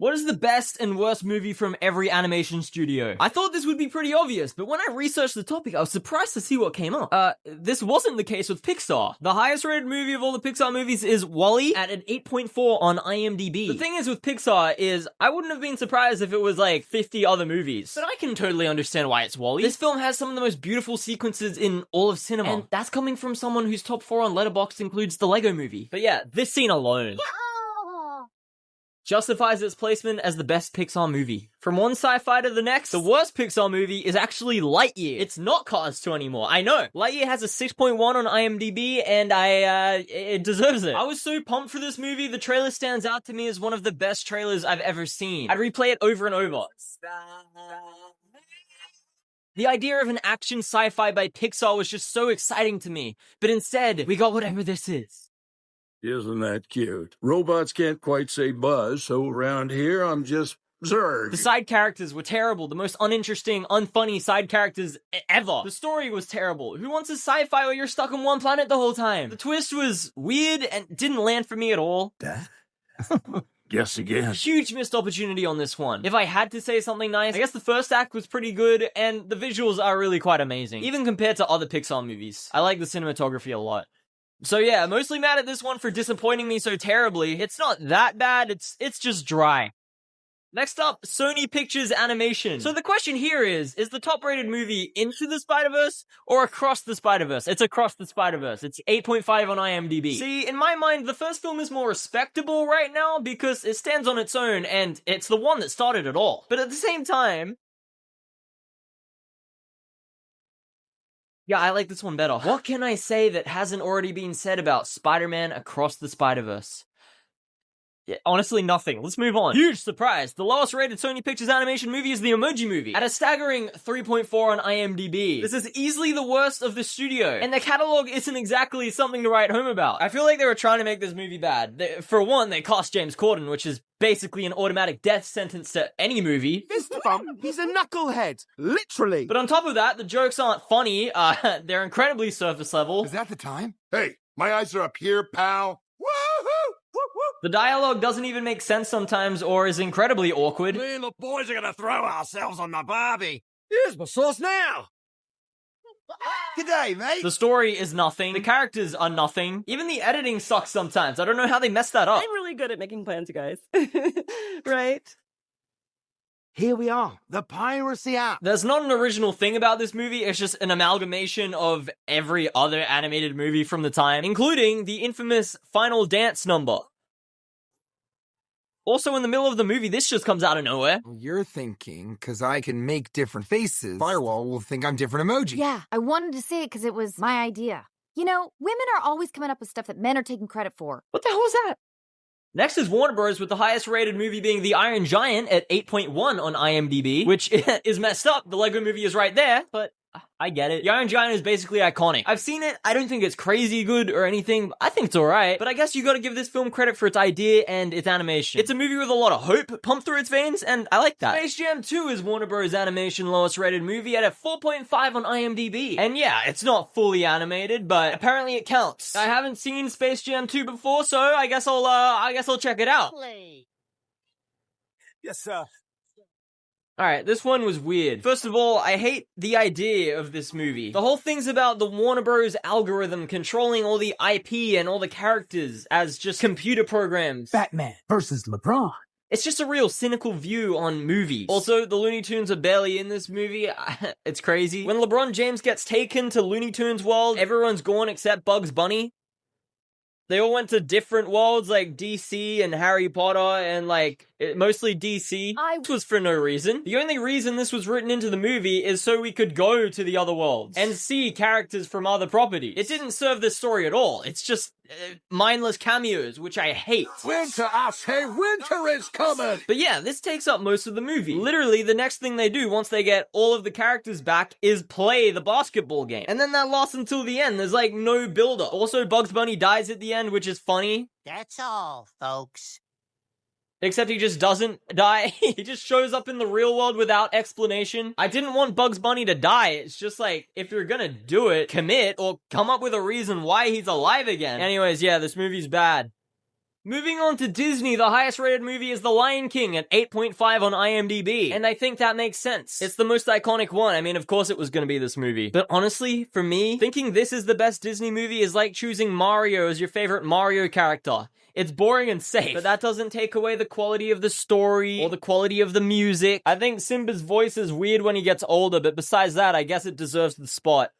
What is the best and worst movie from every animation studio? I thought this would be pretty obvious, but when I researched the topic, I was surprised to see what came up. This wasn't the case with Pixar. The highest rated movie of all the Pixar movies is WALL-E at an 8.4 on IMDb. The thing is with Pixar is, I wouldn't have been surprised if it was like 50 other movies, but I can totally understand why it's WALL-E. This film has some of the most beautiful sequences in all of cinema, and that's coming from someone whose top 4 on Letterboxd includes the Lego Movie. But yeah, this scene alone justifies its placement as the best Pixar movie. From one sci-fi to the next, the worst Pixar movie is actually Lightyear. It's not Cars 2 anymore, I know. Lightyear has a 6.1 on IMDb, and it deserves it. I was so pumped for this movie, the trailer stands out to me as one of the best trailers I've ever seen. I'd replay it over and over. The idea of an action sci-fi by Pixar was just so exciting to me, but instead, we got whatever this is. Isn't that cute? Robots can't quite say buzz, so around here I'm just Zurg. The side characters were terrible, the most uninteresting, unfunny side characters ever. The story was terrible. Who wants a sci-fi where you're stuck on one planet the whole time? The twist was weird and didn't land for me at all. Guess again. Huge missed opportunity on this one. If I had to say something nice, I guess the first act was pretty good, and the visuals are really quite amazing, even compared to other Pixar movies. I like the cinematography a lot. So yeah, mostly mad at this one for disappointing me so terribly. It's not that bad, it's just dry. Next up, Sony Pictures Animation. So the question here is the top-rated movie Into the Spider-Verse or Across the Spider-Verse? It's Across the Spider-Verse. It's 8.5 on IMDb. See, in my mind, the first film is more respectable right now because it stands on its own and it's the one that started it all. But at the same time, yeah, I like this one better. What can I say that hasn't already been said about Spider-Man Across the Spider-Verse? Yeah, honestly, nothing. Let's move on. Huge surprise. The lowest rated Sony Pictures Animation movie is The Emoji Movie at a staggering 3.4 on IMDb. This is easily the worst of the studio, and the catalog isn't exactly something to write home about. I feel like they were trying to make this movie bad. For one, they cast James Corden, which is basically an automatic death sentence to any movie. Fist bump, he's a knucklehead. Literally. But on top of that, the jokes aren't funny. They're incredibly surface level. Is that the time? Hey, my eyes are up here, pal. Woohoo! Whoop, whoop. The dialogue doesn't even make sense sometimes or is incredibly awkward. Me and the boys are gonna throw ourselves on the Barbie. Here's my sauce now. G'day, mate. The story is nothing. The characters are nothing. Even the editing sucks sometimes. I don't know how they messed that up. I'm really good at making plans, you guys. Right? Here we are, the Piracy app. There's not an original thing about this movie, it's just an amalgamation of every other animated movie from the time, including the infamous Final Dance number. Also, in the middle of the movie, this just comes out of nowhere. You're thinking, because I can make different faces, Firewall will think I'm different emoji. Yeah, I wanted to say it because it was my idea. You know, women are always coming up with stuff that men are taking credit for. What the hell is that? Next is Warner Bros. With the highest rated movie being The Iron Giant at 8.1 on IMDb, which is messed up. The Lego Movie is right there, but I get it. The Iron Giant is basically iconic. I've seen it. I don't think it's crazy good or anything. I think it's alright. But I guess you gotta give this film credit for its idea and its animation. It's a movie with a lot of hope pumped through its veins, and I like that. Space Jam 2 is Warner Bros. Animation lowest rated movie at a 4.5 on IMDb. And yeah, it's not fully animated, but apparently it counts. I haven't seen Space Jam 2 before, so I guess I'll check it out. Yes, sir. Alright, this one was weird. First of all, I hate the idea of this movie. The whole thing's about the Warner Bros. Algorithm controlling all the IP and all the characters as just computer programs. Batman versus LeBron. It's just a real cynical view on movies. Also, the Looney Tunes are barely in this movie. It's crazy. When LeBron James gets taken to Looney Tunes world, everyone's gone except Bugs Bunny. They all went to different worlds, like DC and Harry Potter, and mostly DC. This was for no reason. The only reason this was written into the movie is so we could go to the other worlds and see characters from other properties. It didn't serve this story at all. It's just mindless cameos, which I hate. Winter, I say, winter is coming. But yeah, this takes up most of the movie. Literally, the next thing they do once they get all of the characters back is play the basketball game. And then that lasts until the end. There's no build-up. Also, Bugs Bunny dies at the end, which is funny. That's all, folks. Except he just doesn't die. He just shows up in the real world without explanation. I didn't want Bugs Bunny to die. It's just if you're gonna do it, commit or come up with a reason why he's alive again. Anyways, yeah, this movie's bad. Moving on to Disney, the highest rated movie is The Lion King at 8.5 on IMDb. And I think that makes sense. It's the most iconic one. I mean, of course it was gonna be this movie. But honestly, for me, thinking this is the best Disney movie is like choosing Mario as your favorite Mario character. It's boring and safe, but that doesn't take away the quality of the story or the quality of the music. I think Simba's voice is weird when he gets older, but besides that, I guess it deserves the spot.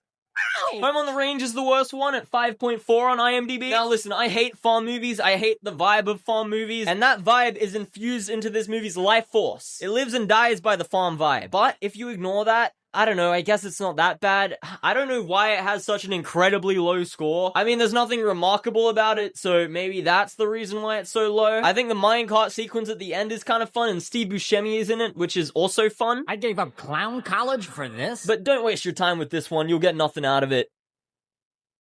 Home on the Range is the worst one at 5.4 on IMDb. Now listen, I hate farm movies, I hate the vibe of farm movies, and that vibe is infused into this movie's life force. It lives and dies by the farm vibe. But if you ignore that, I don't know, I guess it's not that bad. I don't know why it has such an incredibly low score. I mean, there's nothing remarkable about it, so maybe that's the reason why it's so low. I think the minecart sequence at the end is kind of fun, and Steve Buscemi is in it, which is also fun. I gave up clown college for this. But don't waste your time with this one, you'll get nothing out of it.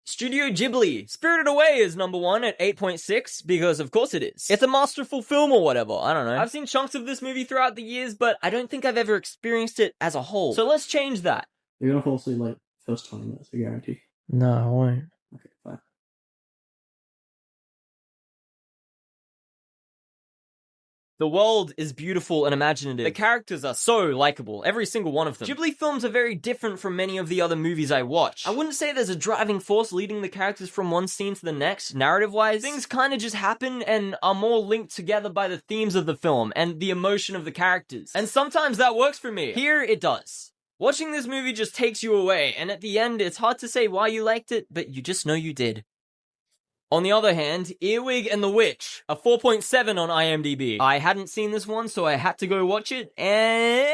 Studio Ghibli. Spirited Away is number 1 at 8.6, because of course it is. It's a masterful film or whatever, I don't know. I've seen chunks of this movie throughout the years, but I don't think I've ever experienced it as a whole. So let's change that. You're gonna fall asleep like first 20 minutes, I guarantee. No, I won't. Okay, fine. The world is beautiful and imaginative. The characters are so likable, every single one of them. Ghibli films are very different from many of the other movies I watch. I wouldn't say there's a driving force leading the characters from one scene to the next, narrative-wise. Things kinda just happen and are more linked together by the themes of the film and the emotion of the characters. And sometimes that works for me. Here, it does. Watching this movie just takes you away, and at the end, it's hard to say why you liked it, but you just know you did. On the other hand, Earwig and the Witch, a 4.7 on IMDb. I hadn't seen this one, so I had to go watch it, and...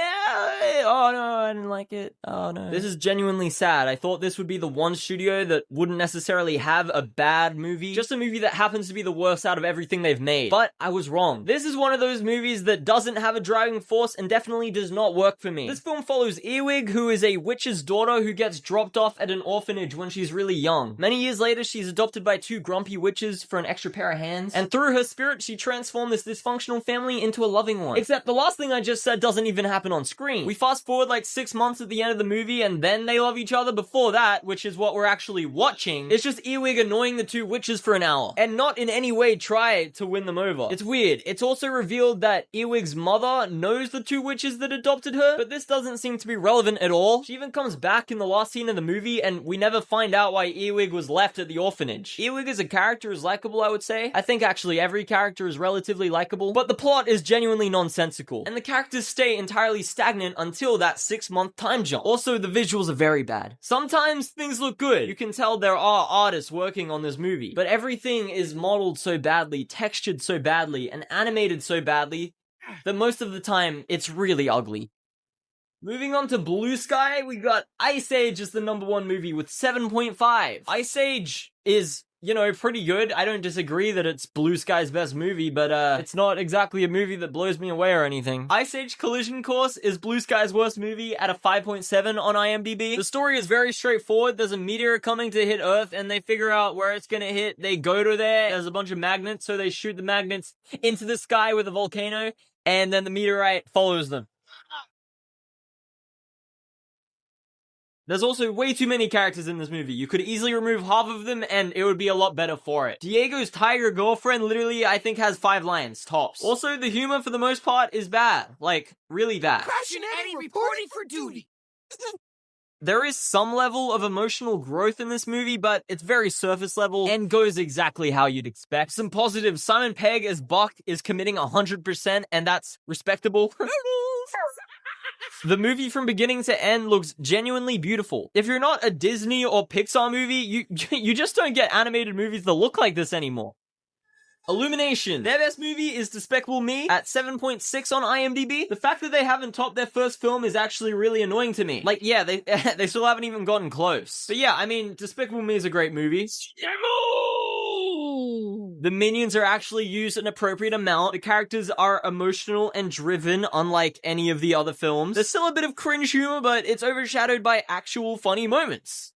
oh no, I didn't like it. Oh no. This is genuinely sad. I thought this would be the one studio that wouldn't necessarily have a bad movie, just a movie that happens to be the worst out of everything they've made. But I was wrong. This is one of those movies that doesn't have a driving force and definitely does not work for me. This film follows Earwig, who is a witch's daughter who gets dropped off at an orphanage when she's really young. Many years later, she's adopted by two grumpy witches for an extra pair of hands, and through her spirit, she transformed this dysfunctional family into a loving one. Except the last thing I just said doesn't even happen on screen. We fast forward like 6 months at the end of the movie, and then they love each other. Before that, which is what we're actually watching, it's just Earwig annoying the two witches for an hour, and not in any way try to win them over. It's weird. It's also revealed that Earwig's mother knows the two witches that adopted her, but this doesn't seem to be relevant at all. She even comes back in the last scene of the movie, and we never find out why Earwig was left at the orphanage. Earwig as a character is likable, I would say. I think actually every character is relatively likable, but the plot is genuinely nonsensical, and the characters stay entirely stagnant until that 6-month time jump. Also, the visuals are very bad. Sometimes things look good. You can tell there are artists working on this movie, but everything is modeled so badly, textured so badly, and animated so badly that most of the time it's really ugly. Moving on to Blue Sky, we got Ice Age as the number 1 movie with 7.5. Ice Age is, you know, pretty good. I don't disagree that it's Blue Sky's best movie, but it's not exactly a movie that blows me away or anything. Ice Age Collision Course is Blue Sky's worst movie at a 5.7 on IMDb. The story is very straightforward. There's a meteor coming to hit Earth, and they figure out where it's gonna hit. They go to there. There's a bunch of magnets, so they shoot the magnets into the sky with a volcano, and then the meteorite follows them. There's also way too many characters in this movie. You could easily remove half of them and it would be a lot better for it. Diego's tiger girlfriend literally, I think, has 5 lines, tops. Also, the humor for the most part is bad. Like, really bad. Crash and Eddie reporting for duty. There is some level of emotional growth in this movie, but it's very surface level and goes exactly how you'd expect. Some positives: Simon Pegg as Buck is committing 100%, and that's respectable. The movie from beginning to end looks genuinely beautiful. If you're not a Disney or Pixar movie, you just don't get animated movies that look like this anymore. Illumination. Their best movie is Despicable Me at 7.6 on IMDb. The fact that they haven't topped their first film is actually really annoying to me. Like, yeah, they still haven't even gotten close. But yeah, I mean, Despicable Me is a great movie. The minions are actually used an appropriate amount. The characters are emotional and driven, unlike any of the other films. There's still a bit of cringe humor, but it's overshadowed by actual funny moments.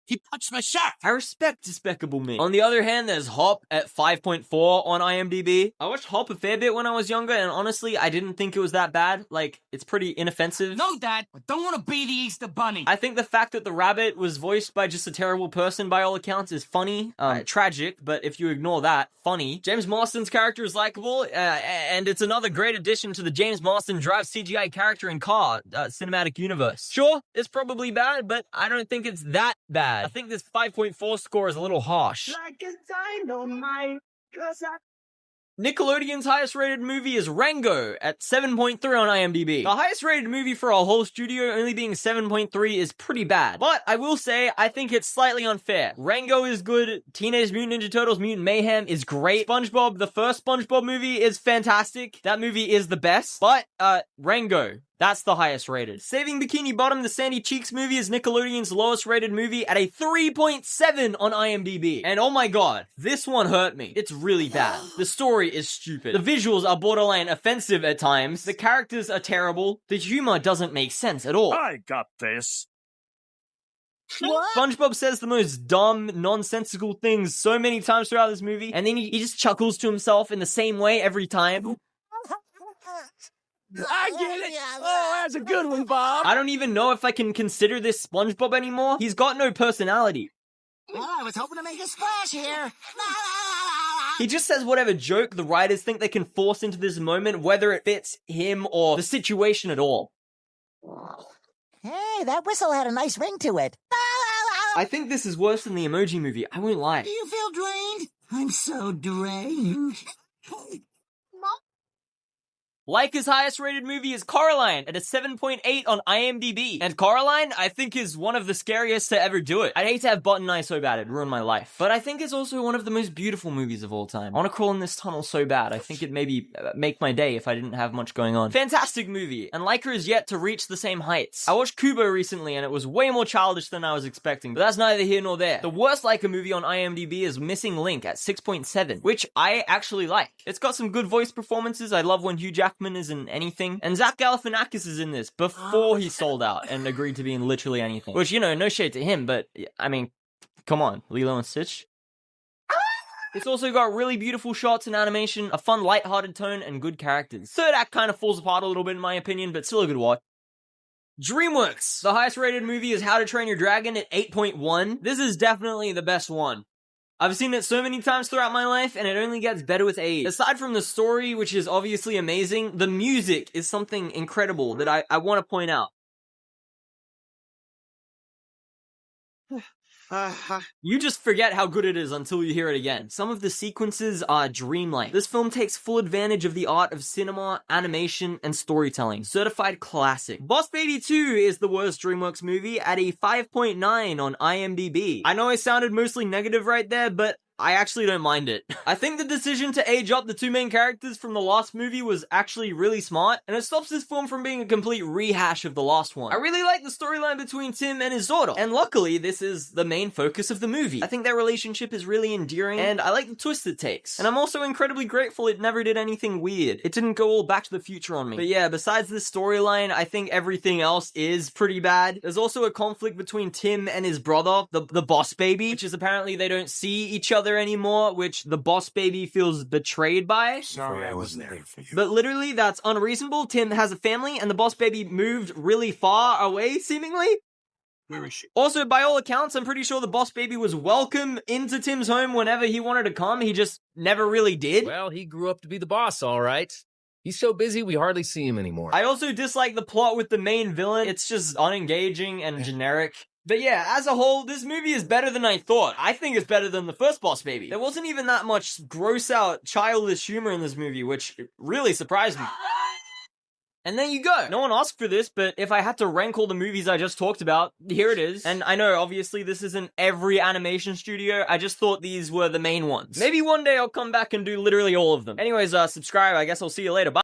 He punched my shark. I respect Despicable Me. On the other hand, there's Hop at 5.4 on IMDb. I watched Hop a fair bit when I was younger, and honestly, I didn't think it was that bad. Like, it's pretty inoffensive. No, Dad, I don't want to be the Easter Bunny. I think the fact that the rabbit was voiced by just a terrible person by all accounts is funny. Tragic, but if you ignore that, funny. James Marsden's character is likable, and it's another great addition to the James Marsden drives CGI character in Car cinematic universe. Sure, it's probably bad, but I don't think it's that bad. I think this 5.4 score is a little harsh. Like a dynamite, 'cause I... Nickelodeon's highest rated movie is Rango at 7.3 on IMDb. The highest rated movie for a whole studio only being 7.3 is pretty bad. But I will say, I think it's slightly unfair. Rango is good, Teenage Mutant Ninja Turtles Mutant Mayhem is great, SpongeBob, the first SpongeBob movie is fantastic. That movie is the best. But, Rango, that's the highest rated. Saving Bikini Bottom, the Sandy Cheeks movie, is Nickelodeon's lowest rated movie at a 3.7 on IMDb. And oh my god, this one hurt me. It's really bad. The story is stupid. The visuals are borderline offensive at times. The characters are terrible. The humor doesn't make sense at all. I got this. SpongeBob says the most dumb, nonsensical things so many times throughout this movie, and then he just chuckles to himself in the same way every time. I get it. Oh, that's a good one, Bob. I don't even know if I can consider this SpongeBob anymore. He's got no personality. Well, I was hoping to make a splash here. He just says whatever joke the writers think they can force into this moment, whether it fits him or the situation at all. Hey, that whistle had a nice ring to it. I think this is worse than the Emoji Movie, I won't lie. Do you feel drained? I'm so drained. Laika's highest rated movie is Coraline at a 7.8 on IMDb. And Coraline, I think, is one of the scariest to ever do it. I'd hate to have button eye so bad, it'd ruin my life. But I think it's also one of the most beautiful movies of all time. I want to crawl in this tunnel so bad. I think it'd maybe make my day if I didn't have much going on. Fantastic movie, and Laika is yet to reach the same heights. I watched Kubo recently, and it was way more childish than I was expecting, but that's neither here nor there. The worst Laika movie on IMDb is Missing Link at 6.7, which I actually like. It's got some good voice performances. I love when Hugh Jackman is in anything. And Zach Galifianakis is in this before he sold out and agreed to be in literally anything. Which, you know, no shade to him, but, I mean, come on, Lilo and Stitch. It's also got really beautiful shots and animation, a fun, light-hearted tone, and good characters. Third act kind of falls apart a little bit in my opinion, but still a good watch. DreamWorks! The highest rated movie is How to Train Your Dragon at 8.1. This is definitely the best one. I've seen it so many times throughout my life, and it only gets better with age. Aside from the story, which is obviously amazing, the music is something incredible that I want to point out. You just forget how good it is until you hear it again. Some of the sequences are dreamlike. This film takes full advantage of the art of cinema, animation, and storytelling. Certified classic. Boss Baby 2 is the worst DreamWorks movie at a 5.9 on IMDb. I know I sounded mostly negative right there, but I actually don't mind it. I think the decision to age up the two main characters from the last movie was actually really smart, and it stops this film from being a complete rehash of the last one. I really like the storyline between Tim and his daughter, and luckily this is the main focus of the movie. I think their relationship is really endearing, and I like the twist it takes. And I'm also incredibly grateful it never did anything weird. It didn't go all Back to the Future on me. But yeah, besides this storyline, I think everything else is pretty bad. There's also a conflict between Tim and his brother, the Boss Baby, which is apparently they don't see each other anymore, which the Boss Baby feels betrayed by. Sorry I wasn't there for you. But literally, that's unreasonable. Tim has a family, and the Boss Baby moved really far away, seemingly. Where is she? Also, by all accounts, I'm pretty sure the Boss Baby was welcome into Tim's home whenever he wanted to come. He just never really did. Well, he grew up to be the boss, all right. He's so busy, we hardly see him anymore. I also dislike the plot with the main villain. It's just unengaging and generic. But yeah, as a whole, this movie is better than I thought. I think it's better than the first Boss Baby. There wasn't even that much gross-out, childish humor in this movie, which really surprised me. And there you go. No one asked for this, but if I had to rank all the movies I just talked about, here it is. And I know, obviously, this isn't every animation studio. I just thought these were the main ones. Maybe one day I'll come back and do literally all of them. Anyways, subscribe. I guess I'll see you later. Bye.